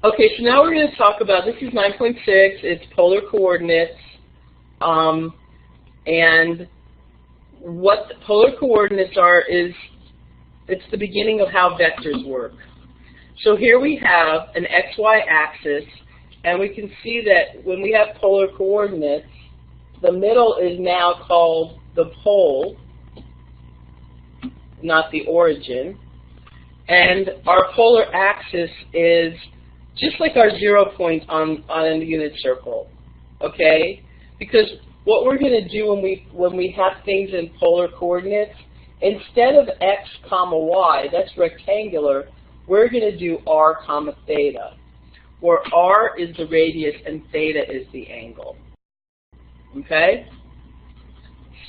Okay, so now we're going to talk about, this is 9.6, it's polar coordinates, and what the polar coordinates are is, it's the beginning of how vectors work. So here we have an XY axis, and we can see that when we have polar coordinates, the middle is now called the pole, not the origin. And our polar axis is just like our 0 point on a unit circle, okay? Because what we're going to do when we have things in polar coordinates, instead of x comma y, that's rectangular, we're going to do r comma theta, where r is the radius and theta is the angle. Okay?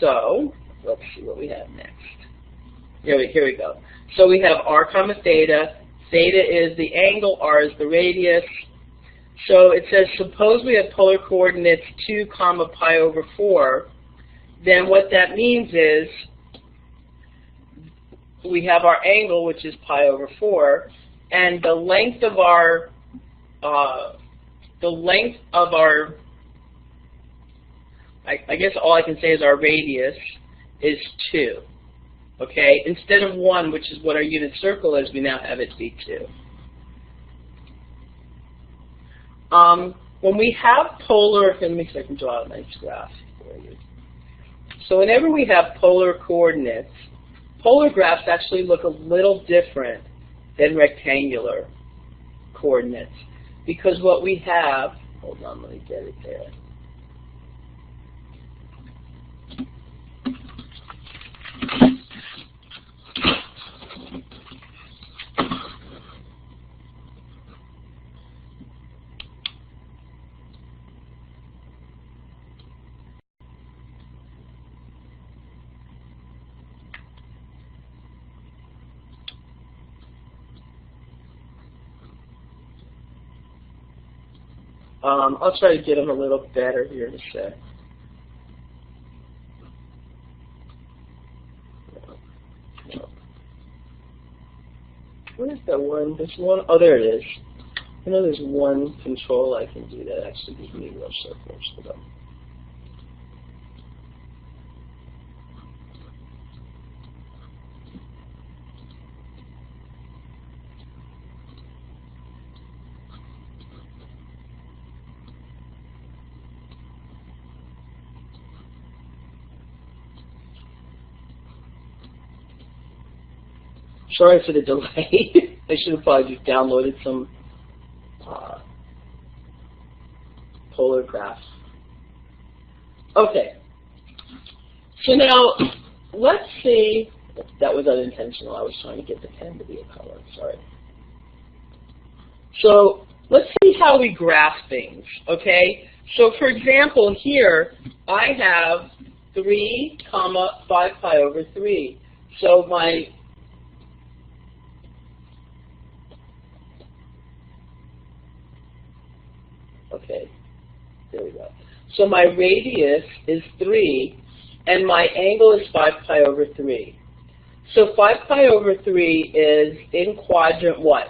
So, let's see what we have next. Here we go. So we have r comma theta. Theta is the angle, r is the radius. So it says, suppose we have polar coordinates 2 comma pi over 4. Then what that means is we have our angle, which is pi over 4, and the length of our I guess all I can say is our radius is 2. Okay, instead of 1, which is what our unit circle is, we now have it be 2. When we have polar, let me see if I can draw a nice graph for you. So whenever we have polar coordinates, polar graphs actually look a little different than rectangular coordinates, because what we have, hold on, let me get it there. I'll try to get them a little better here in a sec. Where is that one? There's one. Oh, there it is. I know there's one control I can do that actually gives me real circles. Hold on. Sorry for the delay. I should have probably just downloaded some polar graphs. Okay. So now, let's see. That was unintentional. I was trying to get the pen to be a color. Sorry. So let's see how we graph things. Okay. So for example, here I have 3 comma 5 pi over 3. So my okay, there we go. So my radius is 3, and my angle is 5 pi over 3. So 5 pi over 3 is in quadrant what?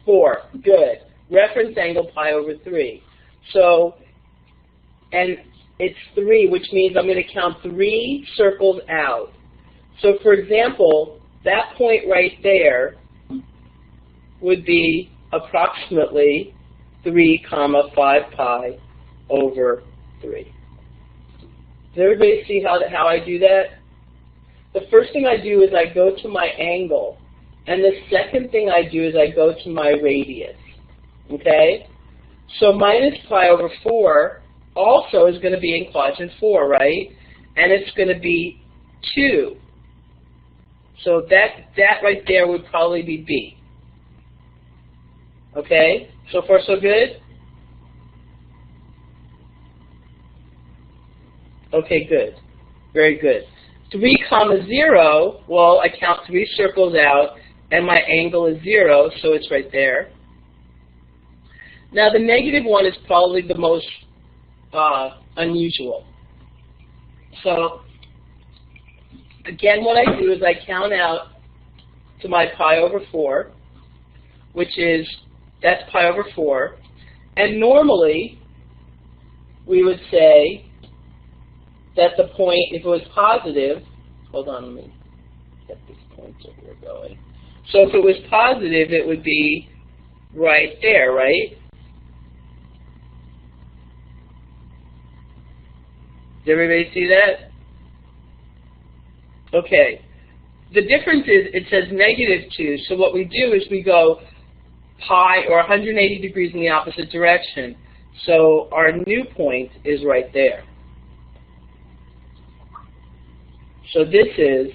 4. Good. Reference angle pi over 3. So, and it's 3, which means I'm going to count 3 circles out. So for example, that point right there would be approximately 3 comma 5 pi over 3. Does everybody see how I do that? The first thing I do is I go to my angle, and the second thing I do is I go to my radius. Okay? So minus pi over 4 also is going to be in quadrant 4, right? And it's going to be 2. So that right there would probably be B. Okay, so far so good? Okay, good. Very good. 3 comma 0, well, I count 3 circles out, and my angle is 0, so it's right there. Now the negative one is probably the most unusual. So again, what I do is I count out to my pi over 4, which is, that's pi over 4. And normally, we would say that the point, if it was positive, hold on, let me get this pointer here going. So if it was positive, it would be right there, right? Did everybody see that? Okay. The difference is it says -2, so what we do is we go pi, or 180 degrees in the opposite direction. So our new point is right there. So this is,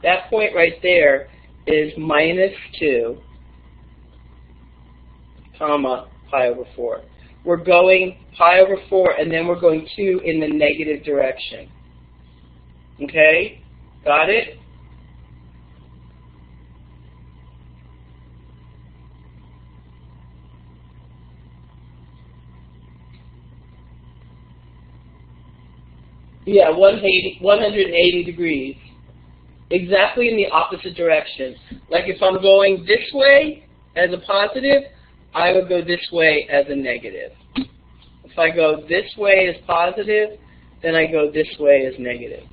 that point right there is -2, comma, pi over 4. We're going pi over 4, and then we're going 2 in the negative direction. Okay? Got it? Yeah, 180 degrees. Exactly in the opposite direction. Like if I'm going this way as a positive, I would go this way as a negative. If I go this way as positive, then I go this way as negative.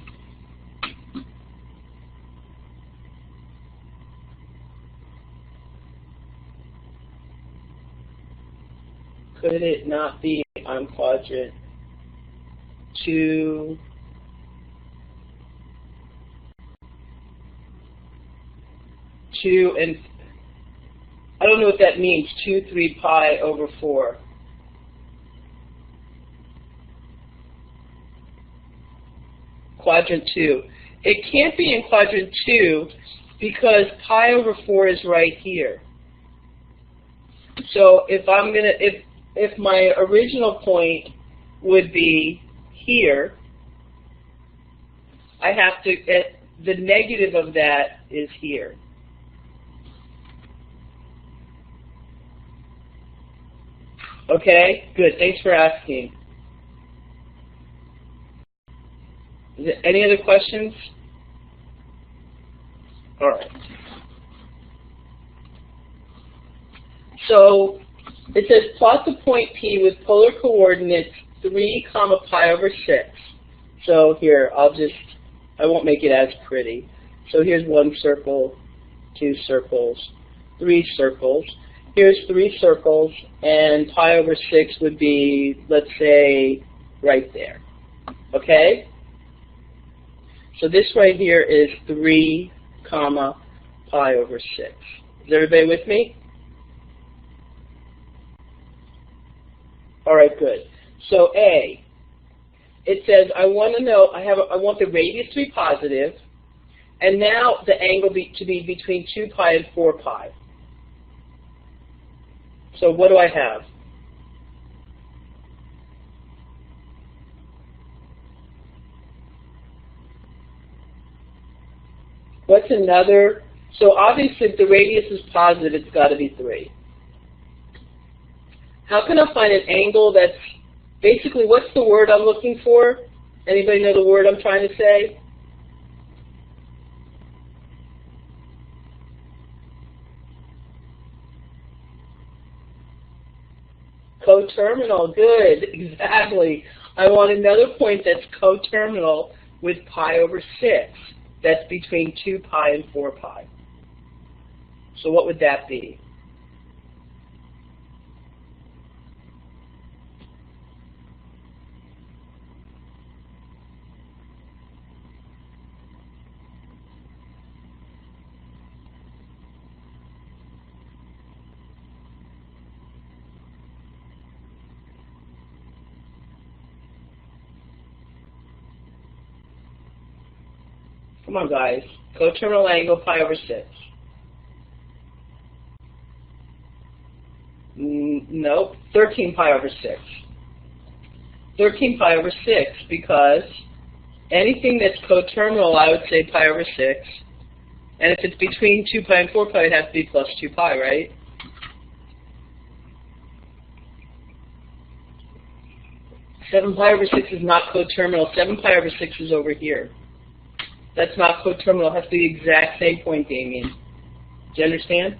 Could it not be on quadrant 2? And I don't know what that means. 2, 3 pi over 4. Quadrant 2. It can't be in quadrant 2 because pi over 4 is right here. So if I'm gonna, if my original point would be here, I have to, the negative of that is here. Okay, good. Thanks for asking. Any other questions? All right. So it says plot the point P with polar coordinates 3, pi over 6. So here, I won't make it as pretty. So here's 1 circle, 2 circles, 3 circles. Here's 3 circles, and pi over 6 would be, let's say, right there. Okay? So this right here is 3, pi over 6. Is everybody with me? All right, good. So A, it says I want to know, I want the radius to be positive, and now the angle to be between 2 pi and 4 pi. So what do I have? What's another? So obviously if the radius is positive, it's got to be 3. How can I find an angle that's, basically what's the word I'm looking for? Anybody know the word I'm trying to say? Coterminal, good, exactly. I want another point that's coterminal with pi over 6. That's between 2 pi and 4 pi. So what would that be? Come on, guys. Coterminal angle, pi over 6. Nope. 13 pi over 6. 13 pi over 6, because anything that's coterminal, I would say pi over 6. And if it's between 2 pi and 4 pi, it has to be plus 2 pi, right? Seven pi over 6 is not coterminal. 7 pi over 6 is over here. That's not coterminal. It has to be the exact same point, Damien. Do you understand?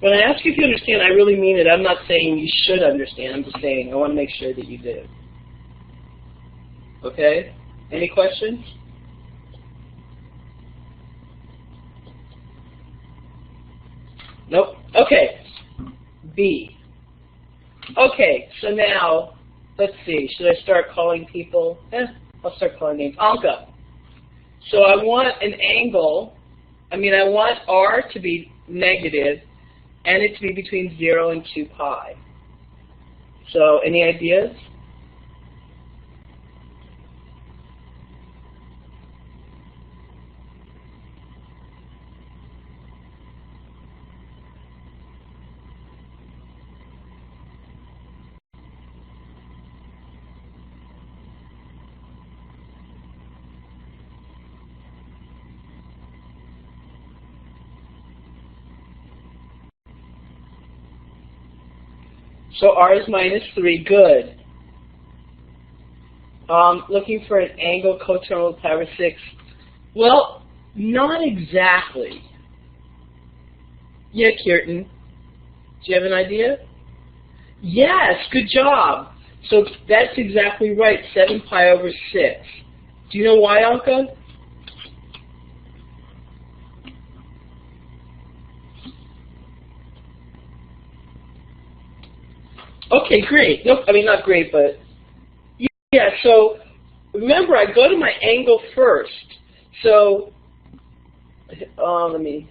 When I ask you if you understand, I really mean it. I'm not saying you should understand. I'm just saying I want to make sure that you do. Okay? Any questions? Nope. Okay. B. Okay, so now, let's see. Should I start calling people? I'll start calling names. Anka. So I want an angle. I want R to be negative and it to be between 0 and 2 pi. So any ideas? So R is -3, good. Looking for an angle coterminal with power 6. Well, not exactly. Yeah, Kirtan. Do you have an idea? Yes, good job. So that's exactly right, 7 pi over 6. Do you know why, Anka? Okay, great. Nope, not great, but yeah, so remember, I go to my angle first. So, let me,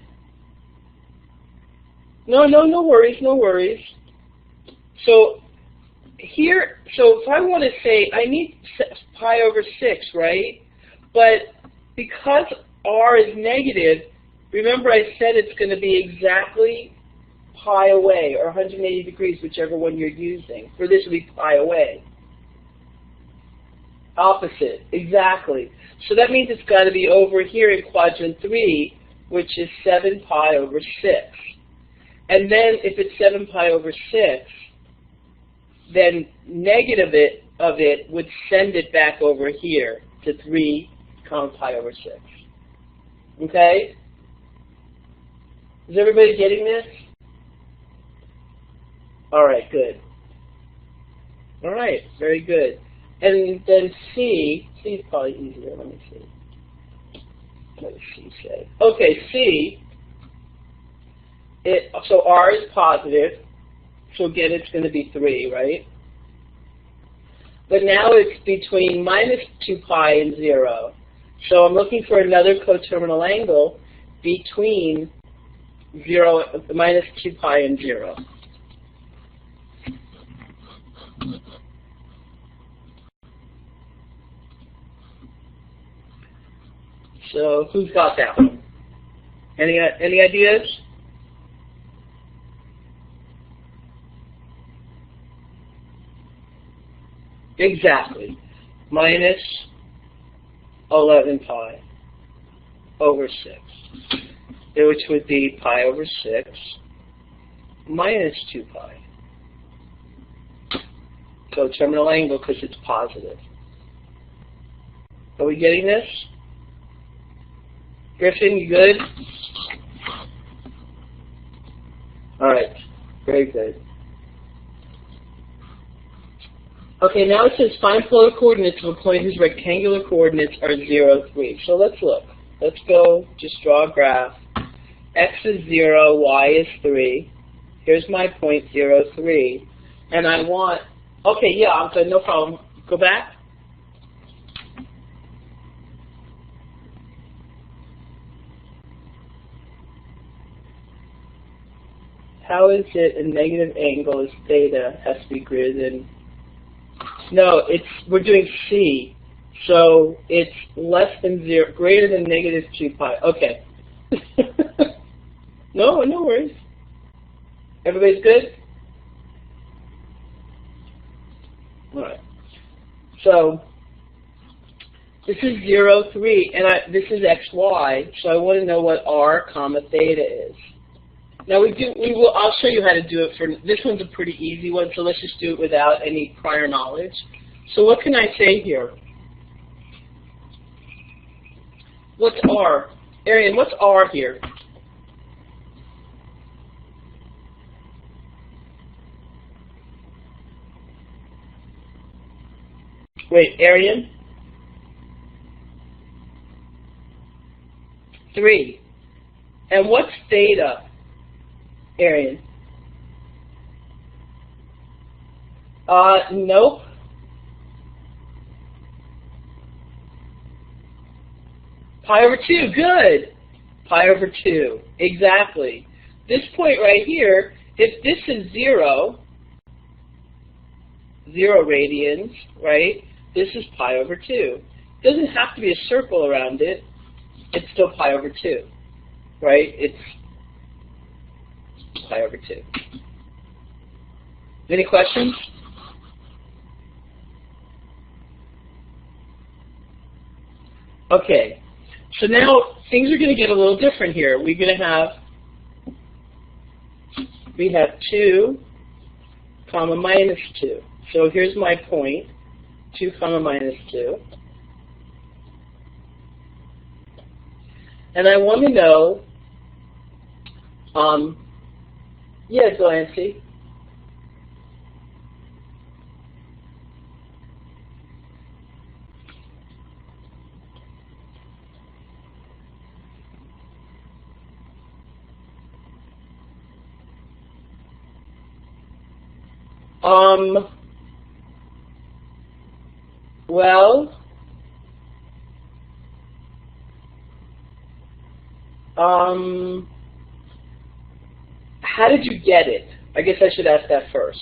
no worries. So here, so if I want to say, I need pi over 6, right? But because R is negative, remember I said it's going to be exactly pi away, or 180 degrees, whichever one you're using. For this, it would be pi away. Opposite, exactly. So that means it's got to be over here in quadrant 3, which is 7 pi over 6. And then if it's 7 pi over 6, then negative of it would send it back over here to 3 pi over 6. Okay? Is everybody getting this? All right, good. All right, very good. And then C is probably easier. Let me see. What does C say? Okay, C, so R is positive. So again, it's going to be 3, right? But now it's between -2 pi and 0. So I'm looking for another coterminal angle between -2 pi and 0. So who's got that one? Any ideas? Exactly. -11 pi over 6, which would be pi over 6 -2 pi. So terminal angle because it's positive. Are we getting this? Griffin, you good? All right, very good. Okay, now it says find polar coordinates of a point whose rectangular coordinates are 0, 3. So let's look. Let's go, just draw a graph. X is 0, Y is 3. Here's my point, 0, 3. And I want, okay, yeah, I'm good, no problem. Go back. How is it a negative angle is theta has to be greater than, no, we're doing C, so it's less than 0, greater than -2 pi. Okay. No worries. Everybody's good? All right. So this is 0, 3, and this is XY, so I want to know what R, theta is. Now I'll show you how to do it for, this one's a pretty easy one, so let's just do it without any prior knowledge. So what can I say here? What's R? Arian, what's R here? Wait, Arian? 3. And what's theta, Arian? Nope. Pi over 2, good. Pi over 2, exactly. This point right here, if this is 0 radians, right, this is pi over 2. It doesn't have to be a circle around it. It's still pi over 2, right? It's pi over 2. Any questions? Okay, so now things are going to get a little different here. We have 2 comma minus 2. So here's my point, 2 comma minus 2. And I want to know, yeah, Delancey. Well, how did you get it? I guess I should ask that first.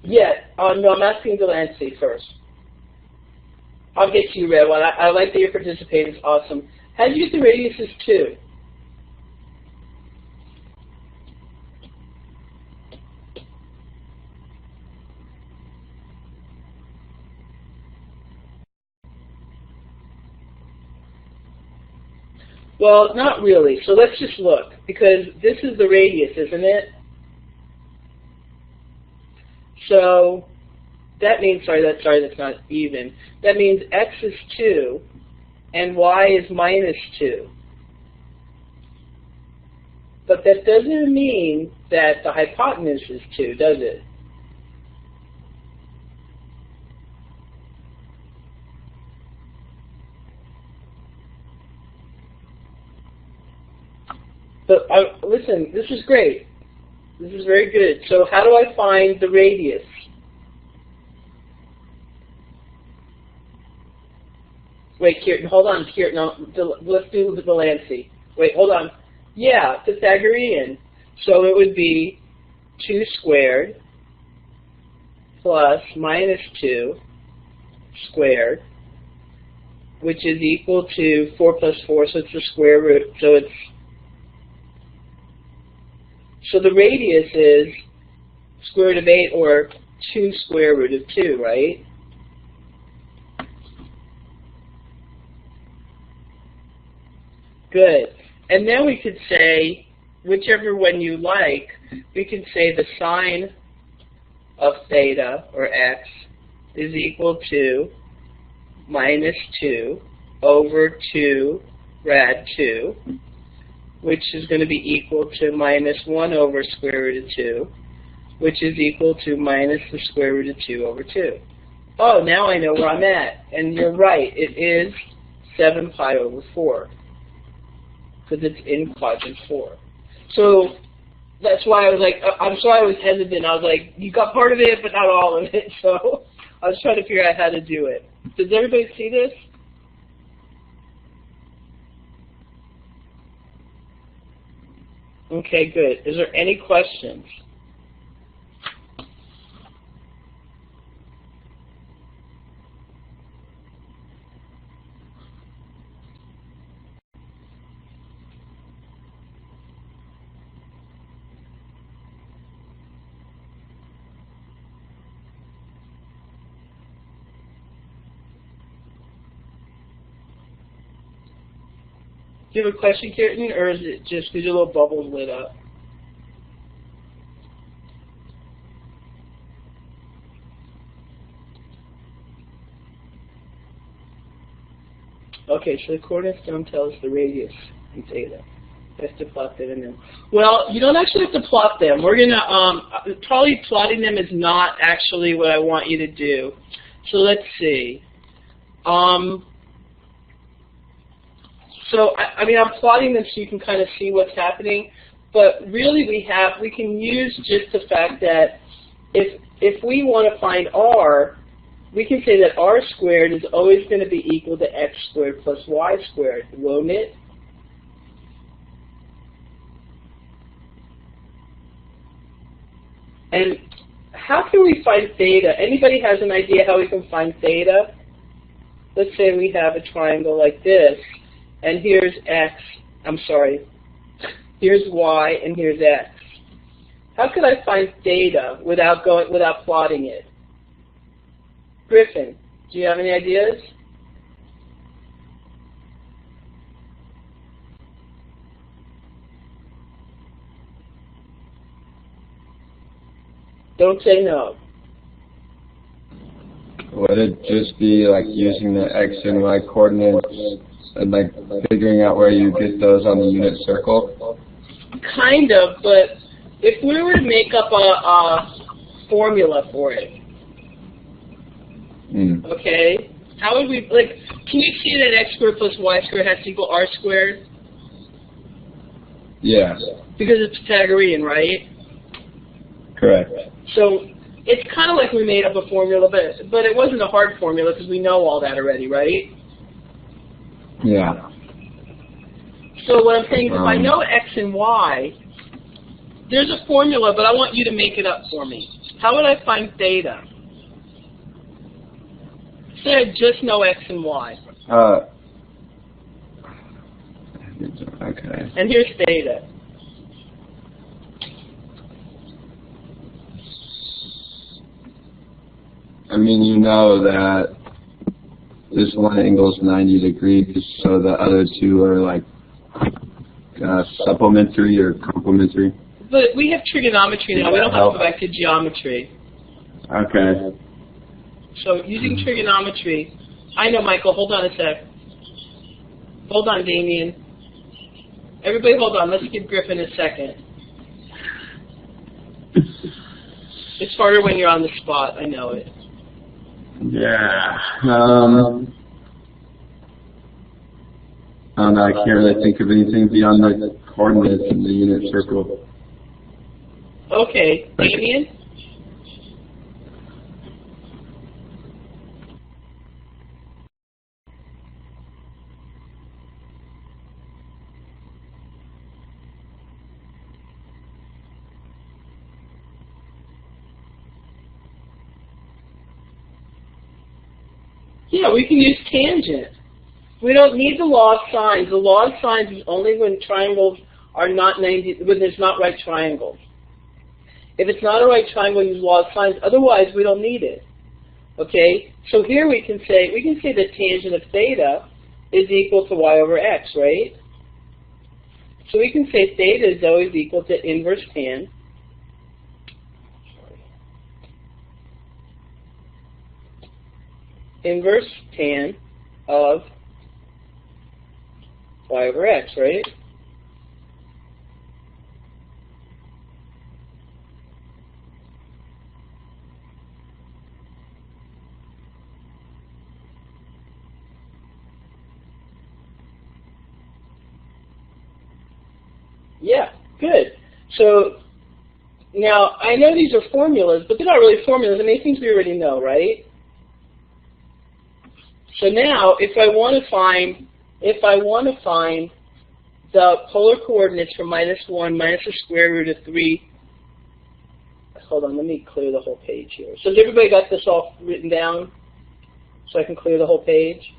Yeah, no, I'm asking Delancey first. I'll get to you, Red One. I like that you're participating. It's awesome. How did you get the radiuses too? Well, not really. So let's just look, because this is the radius, isn't it? So that means, sorry, that's not even. That means x is 2 and y is minus 2. But that doesn't mean that the hypotenuse is 2, does it? But listen, this is great. This is very good. So how do I find the radius? Wait, Kirtan, hold on, Kirtan. No, let's do the Delancey. Wait, hold on. Yeah, Pythagorean. So it would be 2 squared plus minus 2 squared, which is equal to 4 plus 4, so it's the square root. So the radius is square root of 8, or 2 square root of 2, right? Good. And then we could say, whichever one you like, we can say the sine of theta, or x, is equal to minus 2 over 2 rad 2, which is going to be equal to minus 1 over square root of 2, which is equal to minus the square root of 2 over 2. Oh, now I know where I'm at. And you're right, it is 7 pi over 4, because it's in quadrant 4. So that's why I was like, I'm sorry I was hesitant. I was like, you got part of it, but not all of it. So I was trying to figure out how to do it. Does everybody see this? Okay, good. Is there any questions? Do you have a question, Kirtan, or is it just because your little bubbles lit up? Okay, so the coordinates don't tell us the radius and theta. You have to plot that in there. Well, you don't actually have to plot them. We're going to, probably plotting them is not actually what I want you to do. So let's see. So, I mean, I'm plotting them so you can kind of see what's happening. But really we can use just the fact that if we want to find r, we can say that r squared is always going to be equal to x squared plus y squared, won't it? And how can we find theta? Anybody has an idea how we can find theta? Let's say we have a triangle like this, and here's x, I'm sorry, here's y, and here's x. How could I find theta without plotting it? Griffin, do you have any ideas? Don't say no. Would it just be like using the x and y coordinates and like figuring out where you get those on the unit circle? Kind of, but if we were to make up a formula for it, okay, how would we, like, can you see that x squared plus y squared has to equal r squared? Yeah. Because it's Pythagorean, right? Correct. So it's kind of like we made up a formula, but it wasn't a hard formula because we know all that already, right? Yeah. So what I'm saying is if I know x and y, there's a formula, but I want you to make it up for me. How would I find theta? Say I just know x and y. Okay. And here's theta. I mean, you know that this one angle is 90 degrees, so the other two are like supplementary or complementary. But we have trigonometry now. We don't have to go back to geometry. Okay. So using trigonometry, I know, Michael, hold on a sec. Hold on, Damien. Everybody hold on. Let's give Griffin a second. It's harder when you're on the spot. I know it. Yeah. I don't know. I can't really think of anything beyond the coordinates in the unit circle. Okay. Damien? Yeah, we can use tangent. We don't need the law of sines. The law of sines is only when triangles are not 90, when there's not right triangles. If it's not a right triangle, use law of sines. Otherwise, we don't need it. Okay? So here we can say the tangent of theta is equal to y over x, right? So we can say theta is always equal to inverse tan. Inverse tan of y over x, right? Yeah, good. So now I know these are formulas, but they're not really formulas. I mean, things we already know, right? So now, if I want to find the polar coordinates for -1 minus the square root of 3. Hold on, let me clear the whole page here. So has everybody got this all written down so I can clear the whole page?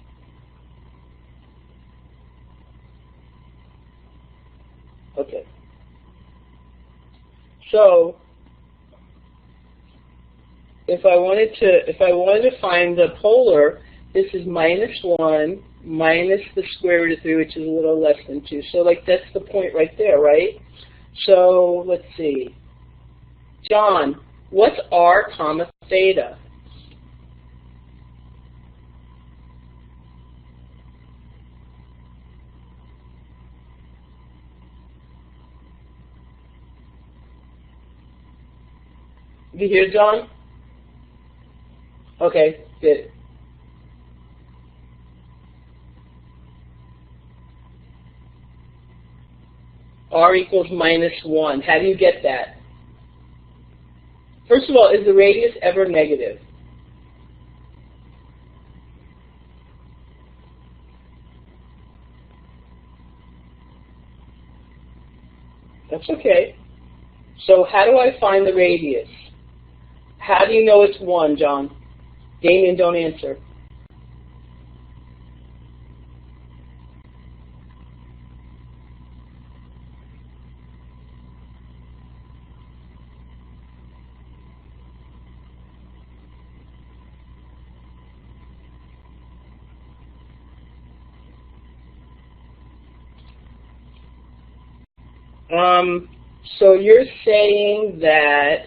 Okay. So if I wanted to find the polar, this is -1 minus the square root of 3, which is a little less than 2. So like that's the point right there, right? So let's see. John, what's r comma theta? Did you hear, John? Okay, good. R equals -1. How do you get that? First of all, is the radius ever negative? That's okay. So how do I find the radius? How do you know it's 1, John? Damien, don't answer. So you're saying that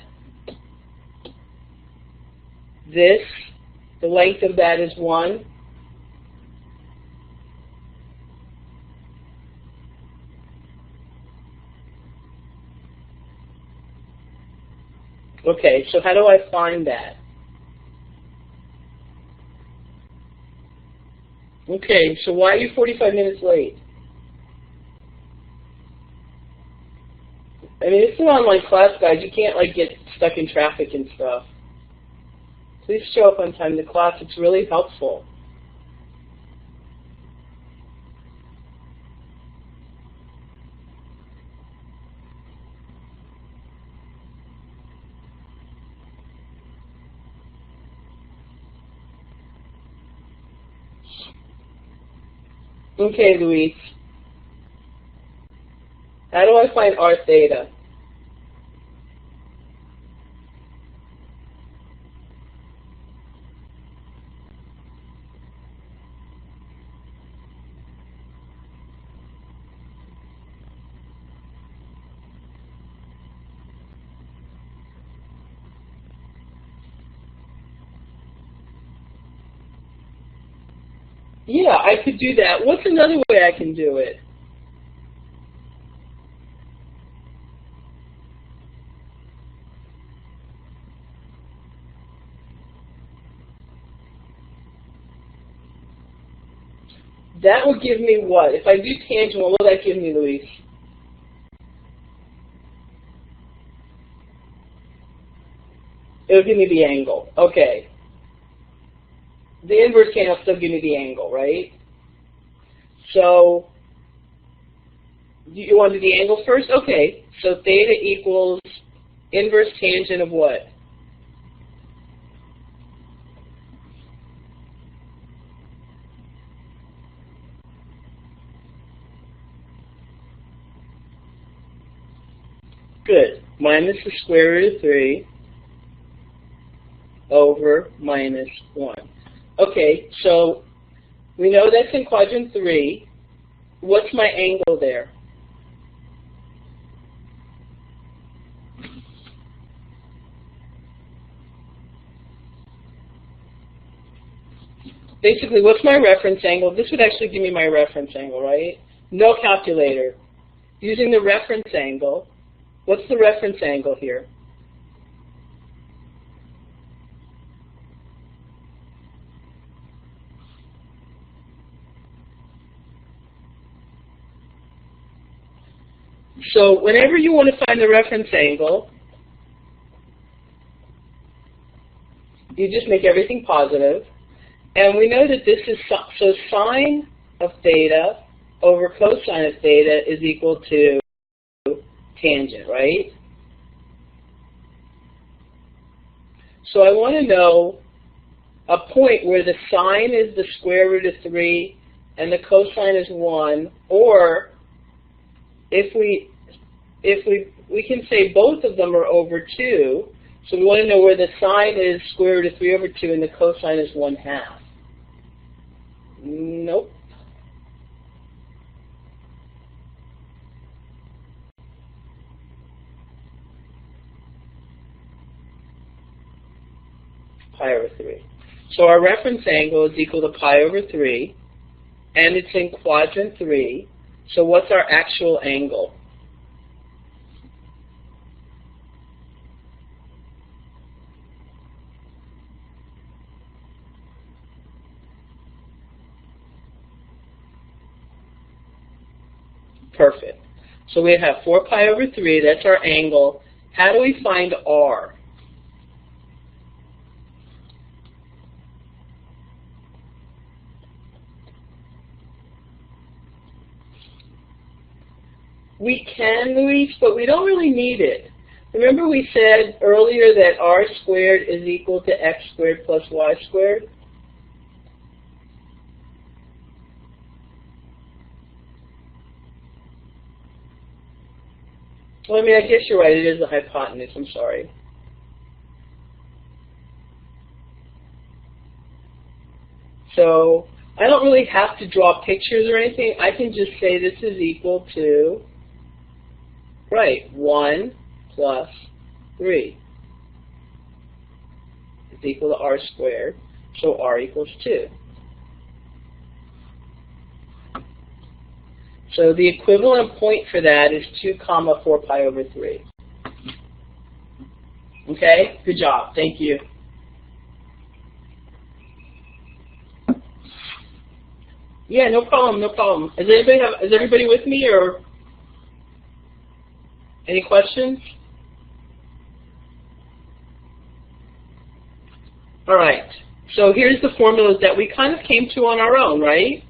this, the length of that is 1? Okay, so how do I find that? Okay, so why are you 45 minutes late? I mean, it's an online class, guys. You can't, like, get stuck in traffic and stuff. Please show up on time to class. It's really helpful. Okay, Luis. How do I find R theta? Yeah, I could do that. What's another way I can do it? That will give me what? If I do tangent, what will that give me, Luis? It'll give me the angle. Okay. The inverse tangent will still give me the angle, right? So, you want to do the angle first? Okay. So theta equals inverse tangent of what? Good. Minus the square root of 3 over -1. Okay, so we know that's in quadrant 3. What's my angle there? Basically, what's my reference angle? This would actually give me my reference angle, right? No calculator. Using the reference angle, what's the reference angle here? So whenever you want to find the reference angle, you just make everything positive. And we know that this is, so sine of theta over cosine of theta is equal to tangent, right? So I want to know a point where the sine is the square root of 3 and the cosine is 1, or if we can say both of them are over 2, so we want to know where the sine is square root of 3 over 2 and the cosine is 1/2. Nope. Pi over 3. So our reference angle is equal to pi over 3, and it's in quadrant 3. So what's our actual angle? Perfect. So we have 4 pi over 3, that's our angle. How do we find r? We can, Luis, but we don't really need it. Remember we said earlier that r squared is equal to x squared plus y squared? Well, I mean, I guess you're right. It is a hypotenuse. I'm sorry. So I don't really have to draw pictures or anything. I can just say this is equal to, right, 1 plus 3. It's equal to r squared. So r equals 2. So the equivalent point for that is 2 comma 4 pi over 3. Okay? Good job. Thank you. Yeah, no problem, no problem. Is everybody with me, or any questions? All right. So here's the formulas that we kind of came to on our own, right?